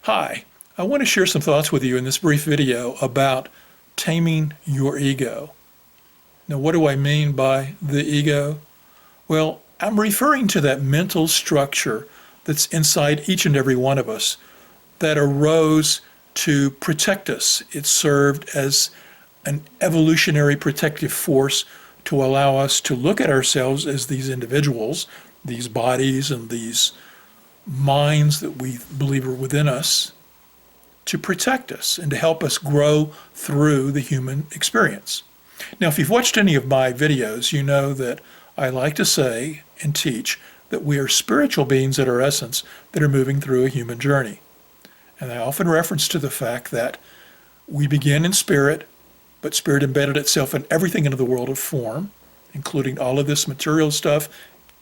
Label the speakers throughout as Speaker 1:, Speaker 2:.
Speaker 1: Hi, I want to share some thoughts with you in this brief video about taming your ego. Now, what do I mean by the ego? Well, I'm referring to that mental structure that's inside each and every one of us that arose to protect us. It served as an evolutionary protective force to allow us to look at ourselves as these individuals, these bodies and these minds that we believe are within us, to protect us and to help us grow through the human experience. Now, if you've watched any of my videos, you know that I like to say and teach that we are spiritual beings at our essence that are moving through a human journey. And I often reference to the fact that we begin in spirit, but spirit embedded itself in everything into the world of form, including all of this material stuff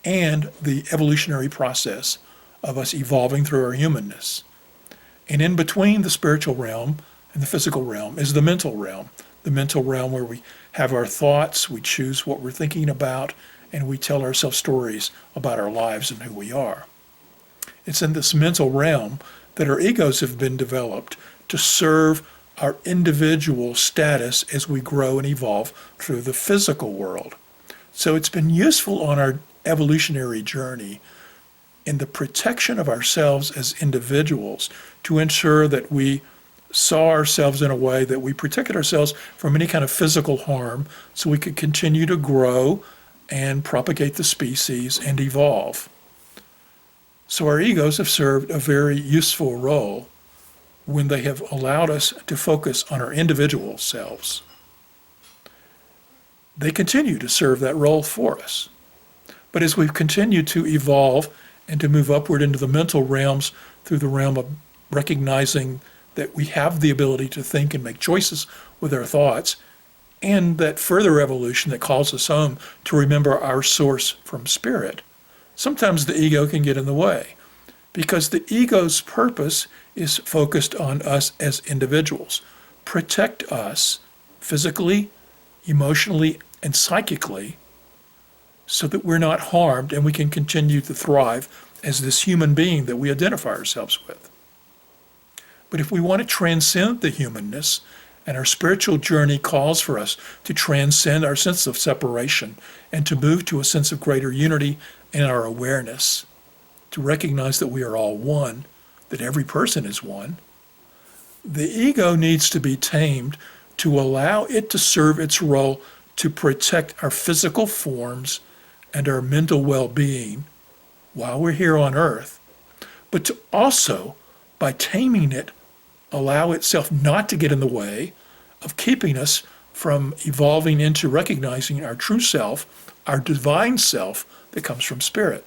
Speaker 1: and the evolutionary process of us evolving through our humanness. And in between the spiritual realm and the physical realm is the mental realm where we have our thoughts, we choose what we're thinking about, and we tell ourselves stories about our lives and who we are. It's in this mental realm that our egos have been developed to serve our individual status as we grow and evolve through the physical world. So it's been useful on our evolutionary journey in the protection of ourselves as individuals to ensure that we saw ourselves in a way that we protected ourselves from any kind of physical harm so we could continue to grow and propagate the species and evolve. So our egos have served a very useful role when they have allowed us to focus on our individual selves. They continue to serve that role for us. But as we've continued to evolve and to move upward into the mental realms through the realm of recognizing that we have the ability to think and make choices with our thoughts, and that further evolution that calls us home to remember our source from spirit, sometimes the ego can get in the way because the ego's purpose is focused on us as individuals. Protect us physically, emotionally, and psychically so that we're not harmed and we can continue to thrive as this human being that we identify ourselves with. But if we want to transcend the humanness, and our spiritual journey calls for us to transcend our sense of separation and to move to a sense of greater unity in our awareness, to recognize that we are all one, that every person is one, the ego needs to be tamed to allow it to serve its role to protect our physical forms and our mental well-being while we're here on earth, but to also, by taming it, allow itself not to get in the way of keeping us from evolving into recognizing our true self, our divine self that comes from spirit.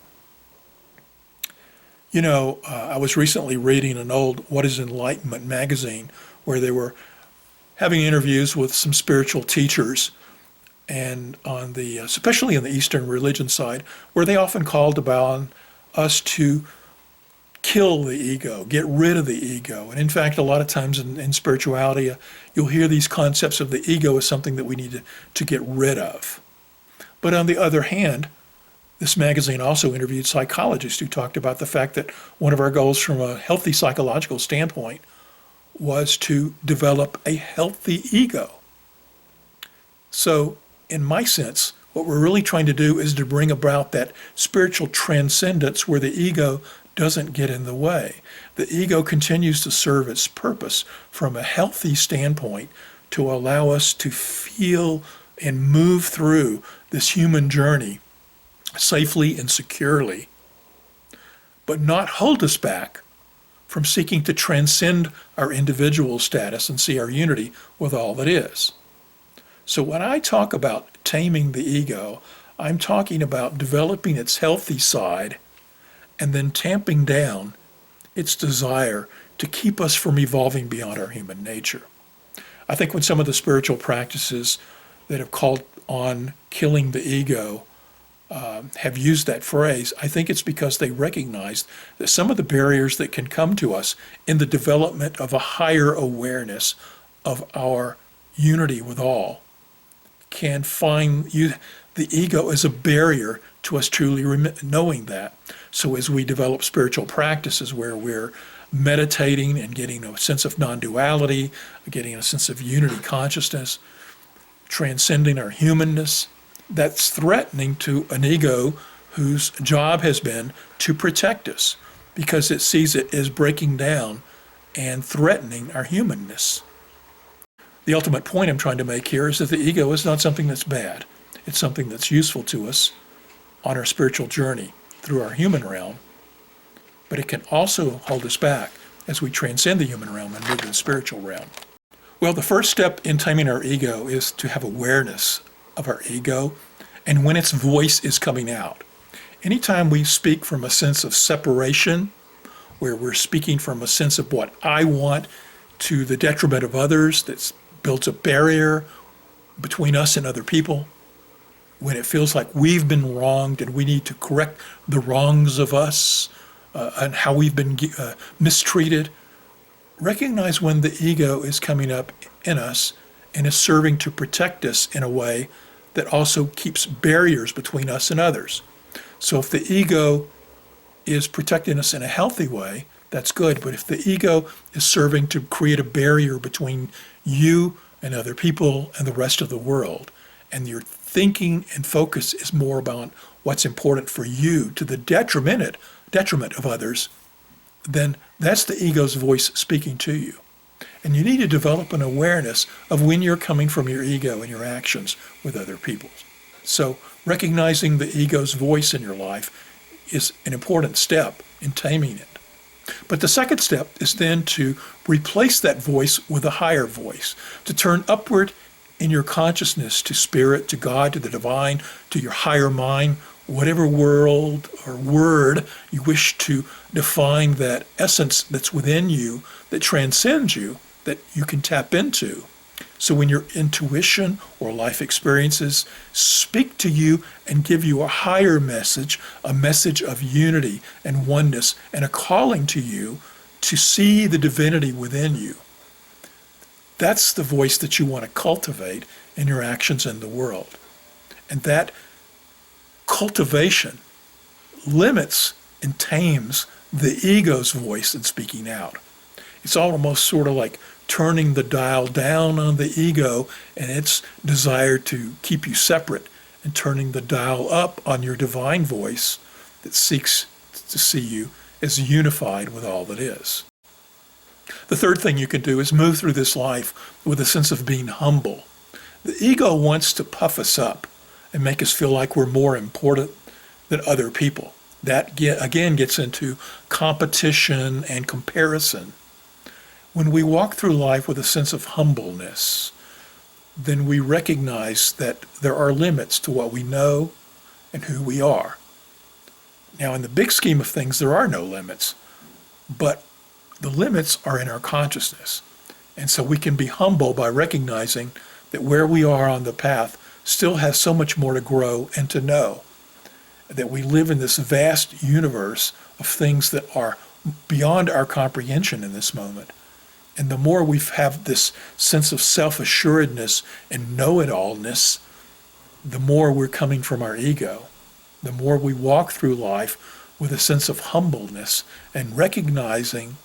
Speaker 1: You know, I was recently reading an old What is Enlightenment magazine where they were having interviews with some spiritual teachers, and on the, especially on the Eastern religion side, where they often called upon us to kill the ego, get rid of the ego. And in fact, a lot of times in spirituality, you'll hear these concepts of the ego as something that we need to get rid of. But on the other hand, this magazine also interviewed psychologists who talked about the fact that one of our goals from a healthy psychological standpoint was to develop a healthy ego. So, in my sense, what we're really trying to do is to bring about that spiritual transcendence where the ego doesn't get in the way. The ego continues to serve its purpose from a healthy standpoint to allow us to feel and move through this human journey safely and securely, but not hold us back from seeking to transcend our individual status and see our unity with all that is. So when I talk about taming the ego, I'm talking about developing its healthy side and then tamping down its desire to keep us from evolving beyond our human nature. I think when some of the spiritual practices that have called on killing the ego have used that phrase, I think it's because they recognized that some of the barriers that can come to us in the development of a higher awareness of our unity with all can find the ego as a barrier to us truly knowing that. So as we develop spiritual practices where we're meditating and getting a sense of non-duality, getting a sense of unity consciousness, transcending our humanness, that's threatening to an ego whose job has been to protect us because it sees it as breaking down and threatening our humanness. The ultimate point I'm trying to make here is that the ego is not something that's bad. It's something that's useful to us on our spiritual journey through our human realm, but it can also hold us back as we transcend the human realm and move to the spiritual realm. Well, the first step in taming our ego is to have awareness of our ego and when its voice is coming out. Anytime we speak from a sense of separation, where we're speaking from a sense of what I want to the detriment of others, that builds a barrier between us and other people, when it feels like we've been wronged and we need to correct the wrongs of us and how we've been mistreated, recognize when the ego is coming up in us and is serving to protect us in a way that also keeps barriers between us and others. So if the ego is protecting us in a healthy way, that's good. But if the ego is serving to create a barrier between you and other people and the rest of the world, and your thinking and focus is more about what's important for you to the detriment of others, then that's the ego's voice speaking to you. And you need to develop an awareness of when you're coming from your ego in your actions with other people. So recognizing the ego's voice in your life is an important step in taming it. But the second step is then to replace that voice with a higher voice, to turn upward in your consciousness to spirit, to God, to the divine, to your higher mind, whatever world or word you wish to define that essence that's within you, that transcends you, that you can tap into. So when your intuition or life experiences speak to you and give you a higher message, a message of unity and oneness, and a calling to you to see the divinity within you, that's the voice that you want to cultivate in your actions in the world. And that cultivation limits and tames the ego's voice in speaking out. It's almost sort of like turning the dial down on the ego and its desire to keep you separate, and turning the dial up on your divine voice that seeks to see you as unified with all that is. The third thing you can do is move through this life with a sense of being humble. The ego wants to puff us up and make us feel like we're more important than other people. That, again, gets into competition and comparison. When we walk through life with a sense of humbleness, then we recognize that there are limits to what we know and who we are. Now, in the big scheme of things, there are no limits, but the limits are in our consciousness. And so we can be humble by recognizing that where we are on the path still has so much more to grow and to know, that we live in this vast universe of things that are beyond our comprehension in this moment. And the more we have this sense of self-assuredness and know-it-allness, the more we're coming from our ego. The more we walk through life with a sense of humbleness and recognizing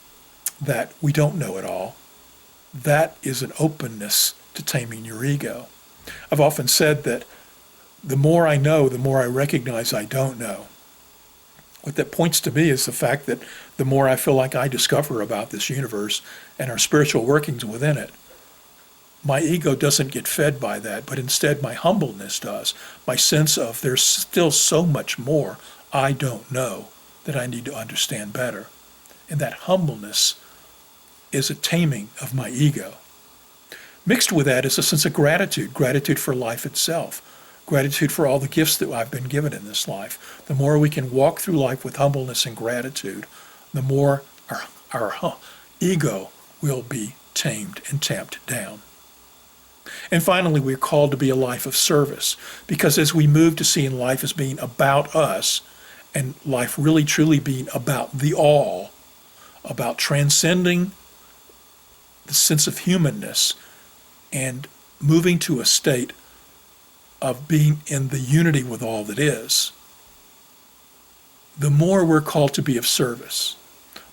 Speaker 1: that we don't know it all, that is an openness to taming your ego. I've often said that the more I know, the more I recognize I don't know. What that points to me is the fact that the more I feel like I discover about this universe and our spiritual workings within it, my ego doesn't get fed by that, but instead my humbleness does. My sense of there's still so much more I don't know that I need to understand better. And that humbleness is a taming of my ego. Mixed with that is a sense of gratitude, gratitude for life itself, gratitude for all the gifts that I've been given in this life. The more we can walk through life with humbleness and gratitude, the more our ego will be tamed and tamped down. And finally, we're called to be a life of service, because as we move to seeing life as being about us, and life really truly being about the all, about transcending the sense of humanness and moving to a state of being in the unity with all that is, the more we're called to be of service,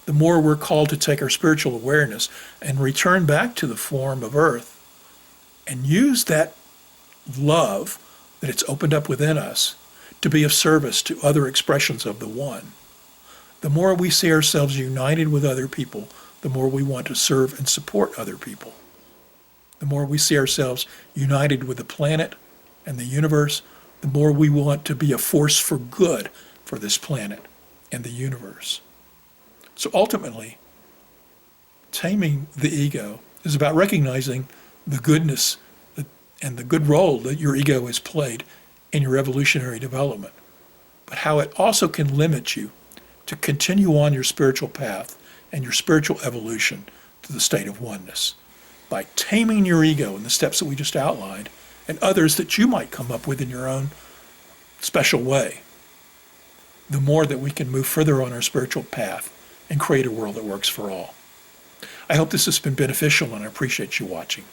Speaker 1: the more we're called to take our spiritual awareness and return back to the form of earth and use that love that it's opened up within us to be of service to other expressions of the one. The more we see ourselves united with other people, the more we want to serve and support other people. The more we see ourselves united with the planet and the universe, the more we want to be a force for good for this planet and the universe. So ultimately, taming the ego is about recognizing the goodness and the good role that your ego has played in your evolutionary development, but how it also can limit you to continue on your spiritual path and your spiritual evolution to the state of oneness by taming your ego in the steps that we just outlined and others that you might come up with in your own special way. The more that we can move further on our spiritual path and create a world that works for all. I hope this has been beneficial, and I appreciate you watching.